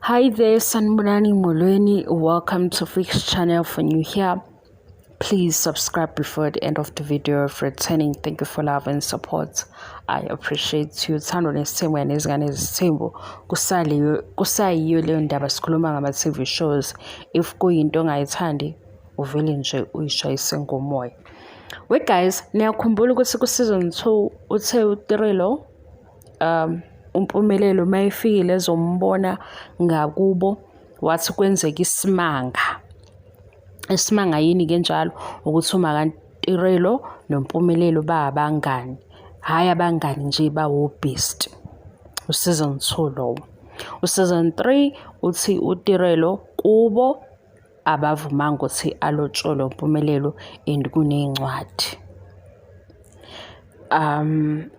Hi there, Sanbonani Molweni. Welcome to Fix channel. For new here, please subscribe before the end of the video. If returning, thank you for love and support. I appreciate you. Thando nesithembu nezingane ezithembu kusayiyo leyo ndaba sikhuluma ngama TV shows. If kuyinto ongayithandi uvele nje uyishayise ngomoya. Wait guys, niyakhumbula ukuthi ku season 2 uthe uTirelo Umpumelelo mayifikile ezombona ngakubo wathi kwenzeka isimanga yini ke njalo ukuthi uma kaNtirelo noMpumelelo babangani, hayi abangani nje bawobest. Season 2 lo. Season 3 uthi uTirelo kubo abavumanga ukuthi alotsholo uMpumelelo and kunencwadi.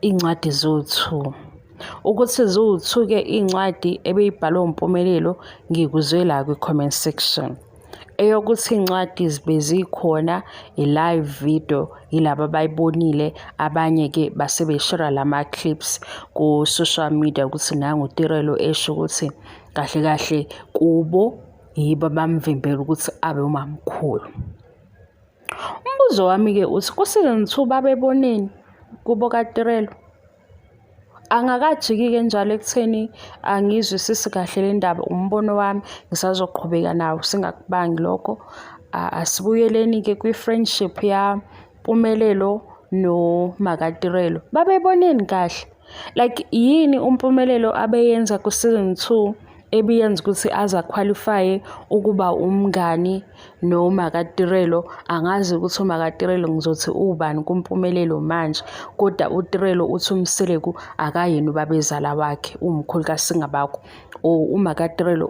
Incwadi zo2 ukuthi zo2 ke incwadi ebeyibhalwe uMpumelelo ngikuzwe la kwi-comment section. Eyokuthi incwadi zibe zikhona i-live video yilabo abayibonile, abanye ke basebeshare lama clips ku social media ukuthi nangu uTirelo esho ukuthi kahle kahle kubo yibo bamvimbela ukuthi abe umamkhulu. Umbuzo wami ke uthi ku season 2 babeboneni kubo kaTirelo? Angakajiki ke njalo ekutheni angizwisisi kahle le ndaba. Umbono wami ngisazoqhubeka nawo singakubangi lokho. Asibuyeleni ke kwi-friendship ya Mpumelelo no makaTirelo. Babeboneni kahle? Like yini uMpumelelo abeyenza ku season 2 ebiyenza ukuthi aza qualify ukuba umngani no makaTirelo? Angazi ukuthi umakaTirelo ngizothi ubani kuMpumelelo manje, kodwa uTirelo uthi uMseleku akayena ubabezala wakhe, umkhulu kaSingabakho. umakaTirelo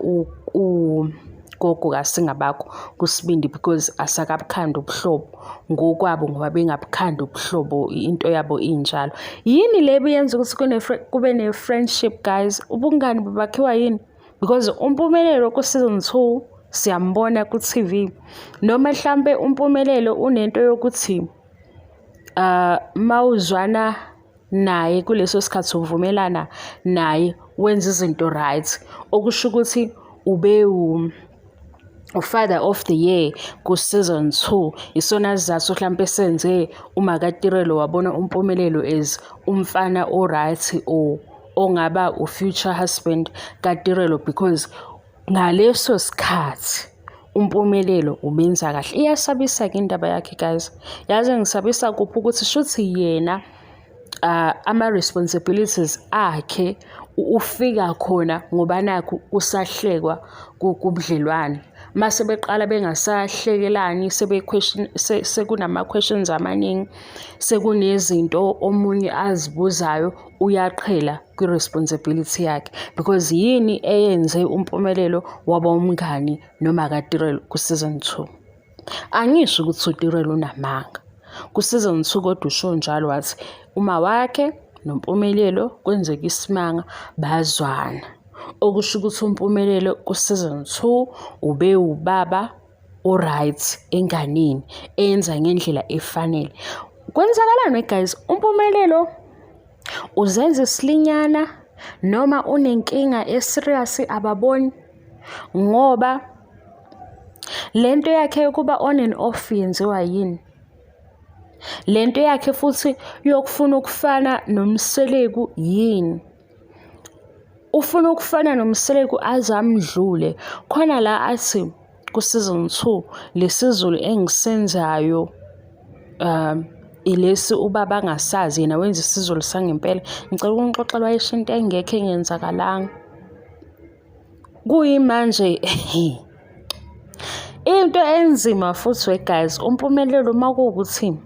ugogo kaSingabakho kuSibindi because asakabukhanda ubuhlobo ngokwabo ngoba bengabukhanda ubuhlobo, into yabo injalo. Yini le biyenza ukuthi kube ne-friendship guys? Ubungani babakhiwa yini? Because uMpumelelo ku season 2 siyambona ku TV, noma mhlambe uMpumelelo unento yokuthi mawuzwana naye kuleso sikhathi uvumelana naye wenza izinto right, okusho ukuthi ube ufather of the year ku season 2. Isona sizathu mhlambe senze umakaTirelo wabona uMpumelelo as umfana o right ongaba u-future husband kaTirelo, because ngaleso sikhathi uMpumelelo ubenza kahle. Iyasabisa ke indaba yakhe guys. Yazi ngisabisa kuphi ukuthi shuthi yena ama-responsibilities akhe ufika khona ngoba nakho usahlekwa kubudlelwane. Mase beqala bengasahlekelani, sekunama questions amaningi, sekunezinto omunye azibuzayo, uyaqhela kwi-responsibility yakhe. Because yini eyenze uMpumelelo waba umngani noma kaTirelo ku season 2? Angisho ukuthi uTirelo unamanga ku season 2, kodwa usho njalo wathi uma wakhe noMpumelelo kwenzeka isimanga bazwana, okusho ukuthi uMpumelelo ku season 2 ube ubaba oright enganeni, enza ngendlela efanele. Kwenzakalani guys? uMpumelelo uzenza isilinyana noma unenkinga eserious ababoni? Ngoba lento yakhe yokuba on and off yenziwa yini? Lento yakhe futhi yokufuna ukufana noMseleku yini? Ufuna ukufana noMseleku azamdlule khona la athi ku season 2 lesizulu engisenzayo ilesi ubaba angasazi, yena wenza isizulu sangempela. Ngicela ukunixoxela wayeshinto engekho engenzakalanga. Kuyimanje into enzima futhi guys, uMpumelelo makuwukuthi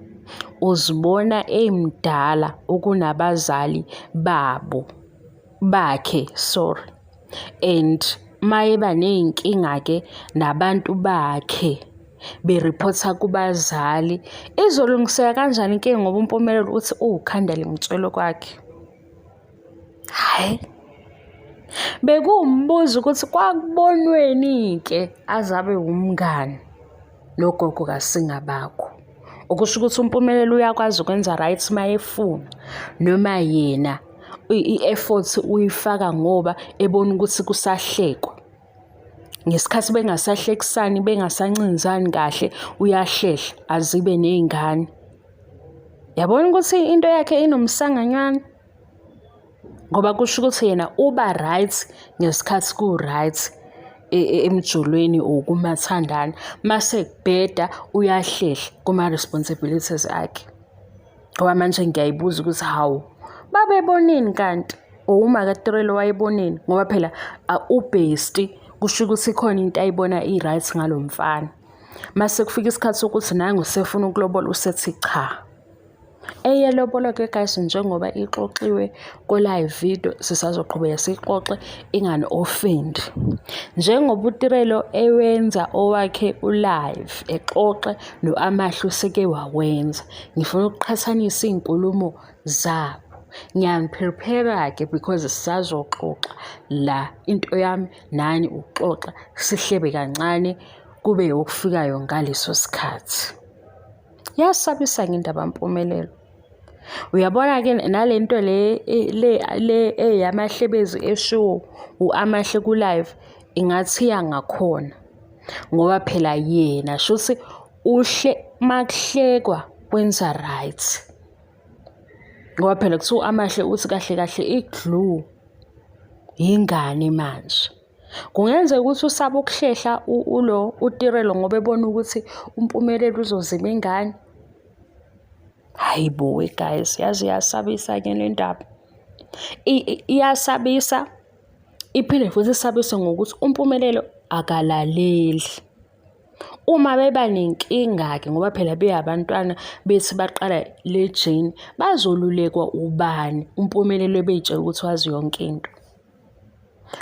uzibona emdala ukunabazali bakhe, and mayeba neyinkinga ke nabantu bakhe bereporta kubazali, izolungiseka kanjani inkinga ngoba uMpumelelo uthi ukhanda lemtshelo kwakhe? Hayi, bekuwumbuzo ukuthi kwakubonweni ke azabe umngani nogogo kaSingabakho. Okusho ukuthi uMpumelelo uyakwazi ukwenza right mayefuna, noma yena i-effort uyifaka ngoba ebona ukuthi kusahlekwa. ngesikhathi bengasahlekisani bengasancinzani kahle uyahlehla azibe nezingane. Yabona ukuthi into yakhe inomsanganyana ngoba kusho ukuthi yena uba right ngesikhathi ku-right emjolweni okumathandana mase kubheda uyahlehla kuma-responsibilities akhe. Ngoba manje ngiyayibuza ukuthi hawu babeboneni kanti uma kaTirelo wayeboneni ngoba phela ubhesti kusho ukuthi khona into ayibona i-right ngalo mfana. Mase kufika isikhathi sokuthi nangu usefuna ukulobola usethi cha. Eyelobolo-ke guys, njengoba ixoxiwe ko-live video sisazoqhubeka sixoxe ingani offend. Njengoba uTirelo ewenza owakhe u-live exoxe no-Amahle useke wawenza, ngifuna ukuqhathanisa iy'nkulumo zabo. Ngiyaprepare-ke because sisazoxoxa la into yami nani ukuxoxa sihlebe kancane kube okufikayo ngaleso sikhathi. Yasabisa ngendaba Mpumelelo. Uyabona-ke nalento le eyamahlebezi eshow u-Amahle ku-live ingathi yangakhona ngoba phela yena shuthi makuhlekwa kwenza right. Ngoba phela kuthiwa u-Amahle uthi kahle kahle i-glue yingane manje. Kungenzeka ukuthi usaba ukuhlehla uTirelo ngoba ebona ukuthi uMpumelelo uzozima ingane. Hayibo guys, yazi iyasabisa-ke le ndaba. Iyasabisa iphinde futhi isabise ngokuthi uMpumelelo akalaleli. Uma beba nenkinga-ke ngoba phela beyabantwana bethi baqala le journey bazolulekwa ubani uMpumelelo ebeyitshela ukuthi wazi yonke into.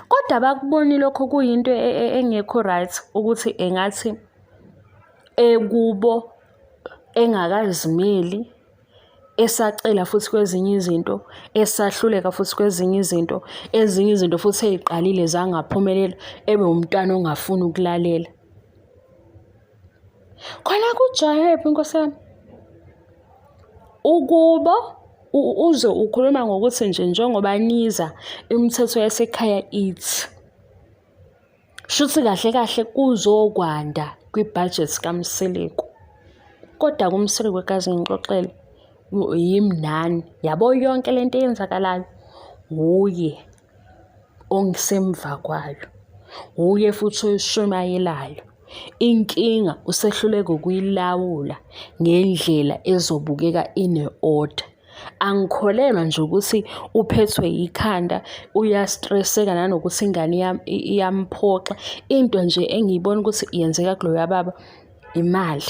Kodwa bakuboni lokho kuyinto engekho right ukuthi engathi kubo engakazimeli, esacela futhi kwezinye izinto, esahluleka futhi kwezinye izinto, ezinye izinto futhi eziqalile zangaphumelela, ebe umntwana ongafuni ukulalela. Khona kujahephi Nkosi yami. Ukubo uze ukhuluma ngokuthi njengoba niza imithetho yasekhaya ithi shuthi kahle kahle kuzokwanda kwi-budget kaMseleku. Kodwa kuMseleku kazi ngixoxele yimnani yabo yonke lento eyenzakalayo uye ongisemva kwayo, uye futhi oyishumayelayo. Inkinga usehluleka ukuyilawula ngendlela ezobukeka ine-order. Angikholelwa nje ukuthi uphethwe yikhanda uyastreseka nanokuthi ingane iyamphoxa. Into nje engiyibona ukuthi yenzeka kuloya baba imali.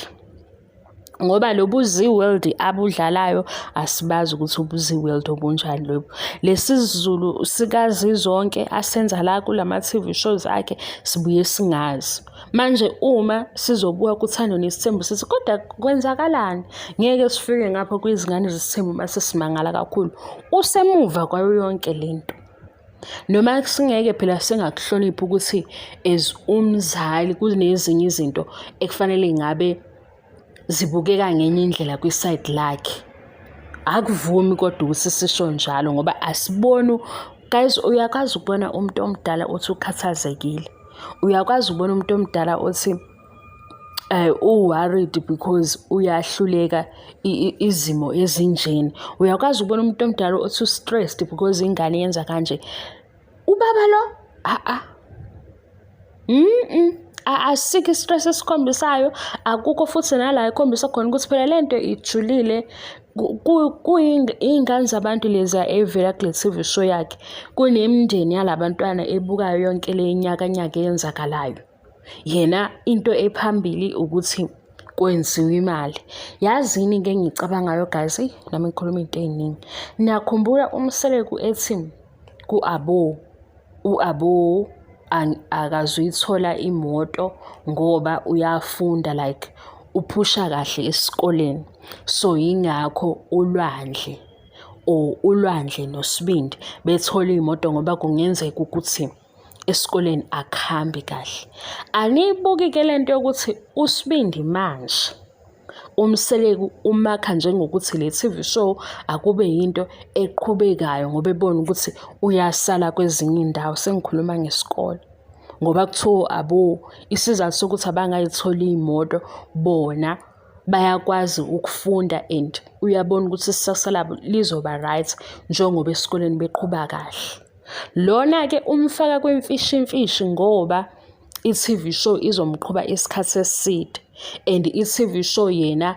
Ngoba lobuZi-World abudlalayo asibazi ukuthi ubuZi-World obunjani lobo. Lesizulu sikazizonke asenza la kulama TV shows akhe sibuye singazi. Manje uma sizobuka kuThando Nesithembu sithi kodwa kwenzakalani, ngeke sifike ngapha kwizingane zesithembu mase simangala kakhulu. Usemuva kwayo yonke lento. Noma singeke phela singakuhloniphi ukuthi as umzali kunezinye izinto ekufanele ngabe zibukeka ngenye indlela kwi-side lakhe. Akuvumi kodwa ukuthi sisho njalo ngoba asiboni. Guys, uyakwazi ukubona umuntu omdala othi ukhathazekile. Uyakwazi ukubona umuntu omdala othi worried because uyahluleka izimo ezinjeni. Uyakwazi ukubona umuntu omdala othi stressed because ingane yenza kanje. Ubaba lo asikho istress esikhombisayo, akukho futhi nala ikhombisa khona ukuthi phela lento ijulile. Kuyingane zabantu leza evela kule TV show yakhe. Kunemindeni yalabantwana ebukayo yonke le nyaka eyenzakalayo. Yena into ephambili ukuthi kwenziwe imali. Yazini ke ngicabangayo guys, nami ngikhuluma into eziningi. Niyakhumbula uMseleku ethi u-Abo akazuyithola imoto ngoba uyafunda like uphusha kahle esikoleni. So yingakho uLwandle noSibindi bethola imoto ngoba kungenzeka ukuthi esikoleni akuhambi kahle. Aniyibuki ke lento yokuthi uSibindi manje uMseleku umakha njengokuthi le TV show akube yinto eqhubekayo ngoba ebona ukuthi uyasala kwezinye indawo. Sengikhuluma ngesikole. ngoba kuthiwa isizathu sokuthi abangayitholi iy'moto bona bayakwazi ukufunda and uyabona ukuthi ikusasa labo lizoba right njengoba esikoleni beqhuba kahle. Lona-ke umfaka kwemfishimfishi ngoba i-TV show izomqhuba isikhathi eside and i-TV show yena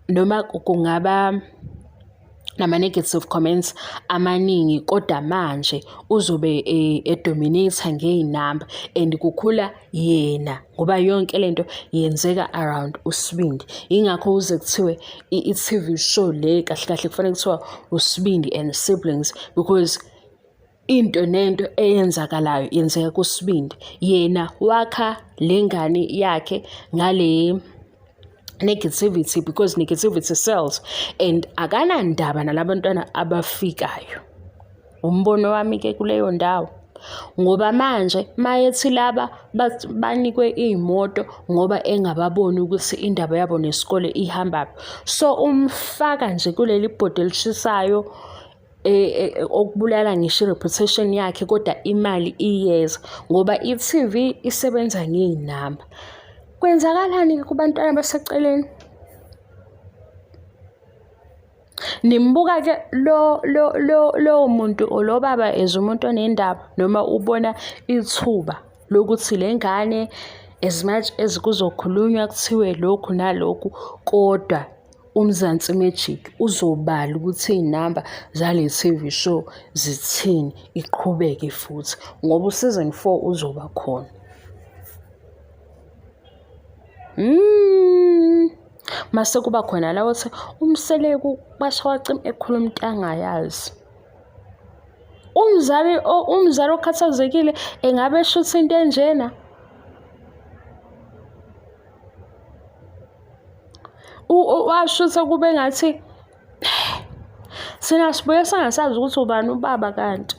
noma kungaba nama-negative comments amaningi kodwa manje uzobe edominator ngey'namba and kukhula yena ngoba yonke lento yenzeka around uSibindi. Yingakho uze kuthiwe i-TV show le kahle kahle kufanele kuthiwa uSibindi and siblings because into nento eyenzakalayo yenzeka kuSibindi. Yena wakha le ngane yakhe ngale negativity because negativity sells and akanandaba nalabantwana abafikayo. Umbono wami-ke kuleyo ndawo ngoba manje mayethi laba banikwe iy'moto ngoba engababoni ukuthi indaba yabo nesikole ihambaphi, so umfaka nje kuleli bhodi elishisayo okubulala ngisho i-reputation yakhe kodwa imali iyeza ngoba i-TV isebenza ngey'namba. Kwenzakalani-ke kubantwana baseceleni? Nimbuka-ke lo muntu or lo baba as umuntu onendaba noma ubona ithuba lokuthi le ngane as much as kuzokhulunywa kuthiwe lokhu nalokhu kodwa uMzansi Magic uzobala ukuthi iy'namba zale TV show zithini iqhubeke futhi ngoba u-season 4 uzoba khona. Mase kuba khona la othi uMseleku basho wacima ekhuluma into angayazi. Umzali okhathazekile engabe eshutha into enjena. Washutha kube ngathi sina sibuye sangasazi ukuthi ubani ubaba kanti.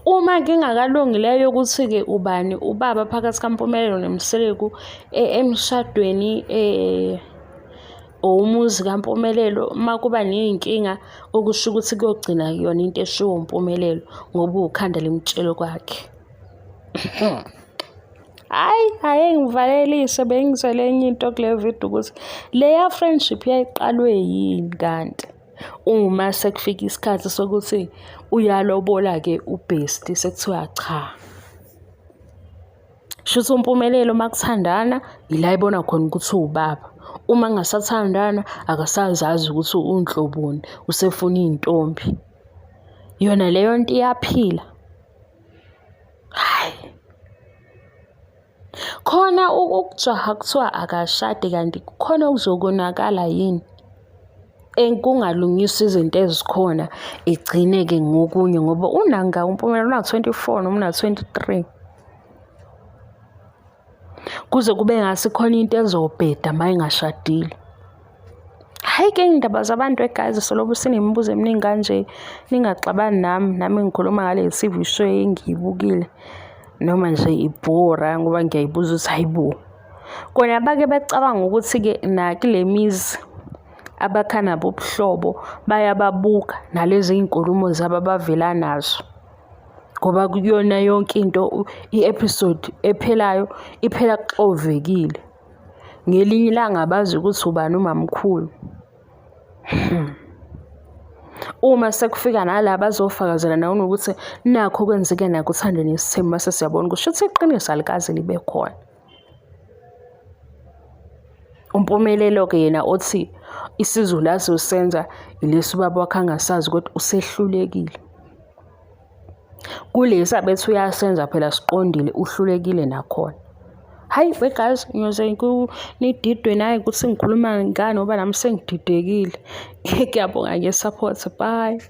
Uma ngingakalungi leyo ukuthi-ke ubani ubaba phakathi kaMpumelelo noMseleku emshadweni umuzi kaMpumelelo makuba ney'nkinga okusho ukuthi kuyogcina yona into eshiwo uMpumelelo ngoba ukhanda lemtshelo kwakhe. Hhayi ngivalelise bengizele enye into kule video ukuthi leya friendship yayiqalwe yini kanti uma sekufika isikhathi sokuthi uyalobola-ke uBhesti sekuthiwa cha. Shuthi uMpumelelo makuthandana ila ibona khona ukuthi ubaba. Uma ngasathandana akasazazi ukuthi unhloboni usefuna iy'ntombi. Yona leyo nto iyaphila. Hayi. Khona ukujaha kuthiwa akashade kanti khona kuzokonakala yini? Kungalungiswa izinto ezikhona igcine-ke ngokunye ngoba unanga uMpumelelo una-24 noma una-23 kuze kube ngasi khona into ezobheda uma engashadile. Hhayi-ke iy'ndaba zabantu guys solobu sinemibuzo eminingi kanje ningaxabani nami ngikhuluma ngale TV show engiyibukile noma nje ibhora ngoba ngiyayibuza ukuthi hayibo kona bake bacabanga ukuthi-ke nakule mizi abakha nabo ubuhlobo bayababuka nalezi iy'nkulumo zabo abavela nazo ngoba kuyona yonke into i-episode ephelayo iphela kuxovekile ngelinye ilanga bazi ukuthi ubani umamkhulu. Uma sekufika nala bazofakazela nawe ukuthi nakho kwenzeke nakho uthandeni isithembu mase siyabona kusho ukuthi iqiniso alikaze libe khona. uMpumelelo-ke yena othi isizulu azosenza ilesi ubaba wakhe angasazi kodwa usehlulekile. Kulesi abethi uyasenza phela siqondile uhlulekile nakhona. Hayi guys ngiyoze nididwe naye ukuthi ngikhuluma ngani ngoba nami sengididekile. Ngiyabonga nge-support. Bye.